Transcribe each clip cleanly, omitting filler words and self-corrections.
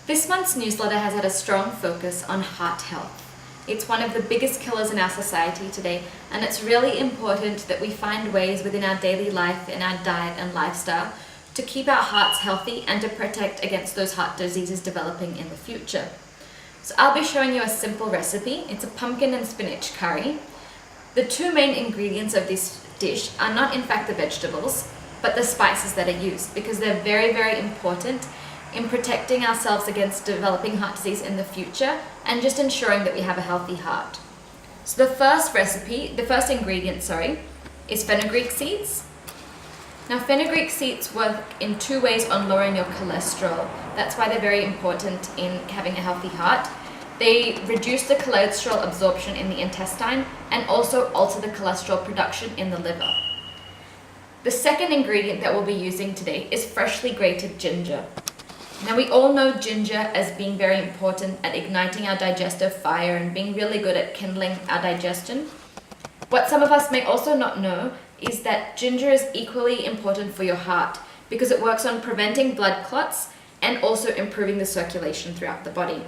This month's newsletter has had a strong focus on heart health. It's one of the biggest killers in our society today, and it's really important that we find ways within our daily life, in our diet and lifestyle, to keep our hearts healthy and to protect against those heart diseases developing in the future. So I'll be showing you a simple recipe. It's a pumpkin and spinach curry. The two main ingredients of this dish are not in fact the vegetables, but the spices that are used, because they're very, very important in protecting ourselves against developing heart disease in the future and just ensuring that we have a healthy heart. So the first ingredient, is fenugreek seeds. Now fenugreek seeds work in two ways on lowering your cholesterol. That's why they're very important in having a healthy heart. They reduce the cholesterol absorption in the intestine and also alter the cholesterol production in the liver. The second ingredient that we'll be using today is freshly grated ginger. Now we all know ginger as being very important at igniting our digestive fire and being really good at kindling our digestion. What some of us may also not know is that ginger is equally important for your heart because it works on preventing blood clots and also improving the circulation throughout the body.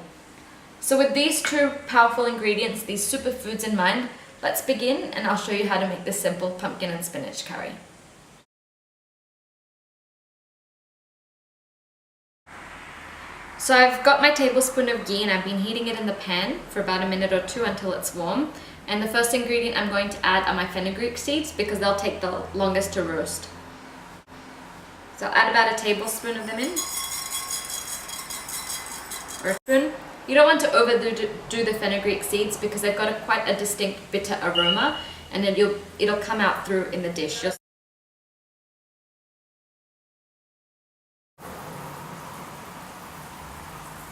So with these two powerful ingredients, these superfoods in mind, let's begin and I'll show you how to make this simple pumpkin and spinach curry. So I've got my tablespoon of ghee and I've been heating it in the pan for about a minute or two until it's warm. And the first ingredient I'm going to add are my fenugreek seeds because they'll take the longest to roast. So I'll add about a tablespoon of them in. Or a spoon. You don't want to overdo the fenugreek seeds because they've got quite a distinct bitter aroma, and then it'll come out through in the dish.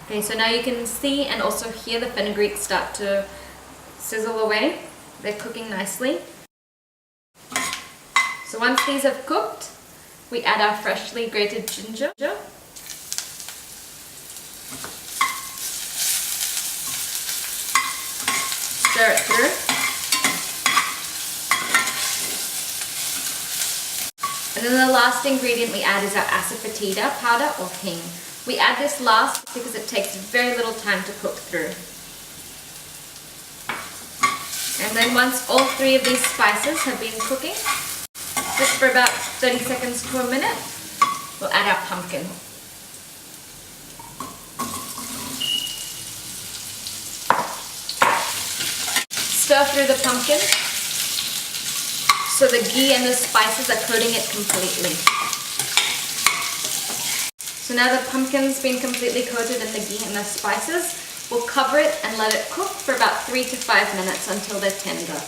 Okay, so now you can see and also hear the fenugreek start to sizzle away. They're cooking nicely. So once these have cooked, we add our freshly grated ginger. Stir it through. And then the last ingredient we add is our asafoetida powder or hing. We add this last because it takes very little time to cook through. And then once all three of these spices have been cooking, just for about 30 seconds to a minute, we'll add our pumpkin. Stir through the pumpkin so the ghee and the spices are coating it completely. So now the pumpkin's been completely coated in the ghee and the spices, we'll cover it and let it cook for about 3 to 5 minutes until they're tender.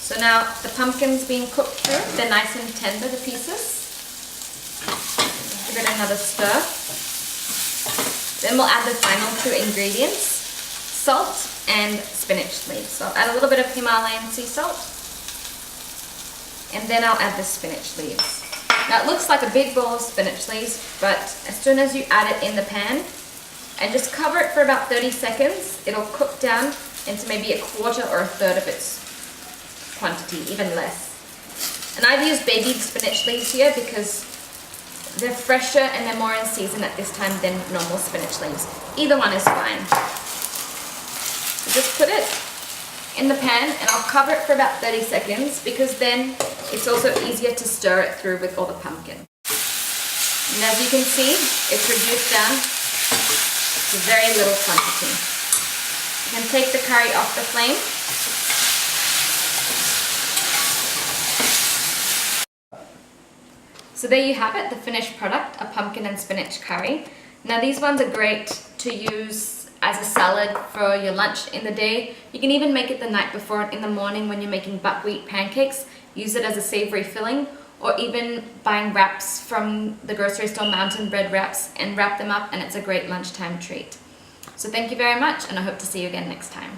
So now the pumpkin's being cooked through, they're nice and tender, the pieces. Give it another stir. Then we'll add the final two ingredients, salt and spinach leaves. So I'll add a little bit of Himalayan sea salt, and then I'll add the spinach leaves. Now it looks like a big bowl of spinach leaves, but as soon as you add it in the pan and just cover it for about 30 seconds, it'll cook down into maybe a quarter or a third of its quantity, even less. And I've used baby spinach leaves here because they're fresher and they're more in season at this time than normal spinach leaves. Either one is fine. So just put it in the pan and I'll cover it for about 30 seconds because then it's also easier to stir it through with all the pumpkin. And as you can see, it's reduced down to very little quantity. You can take the curry off the flame. So there you have it, the finished product, a pumpkin and spinach curry. Now these ones are great to use as a salad for your lunch in the day. You can even make it the night before in the morning when you're making buckwheat pancakes. Use it as a savory filling, or even buying wraps from the grocery store, mountain bread wraps, and wrap them up, and it's a great lunchtime treat. So thank you very much, and I hope to see you again next time.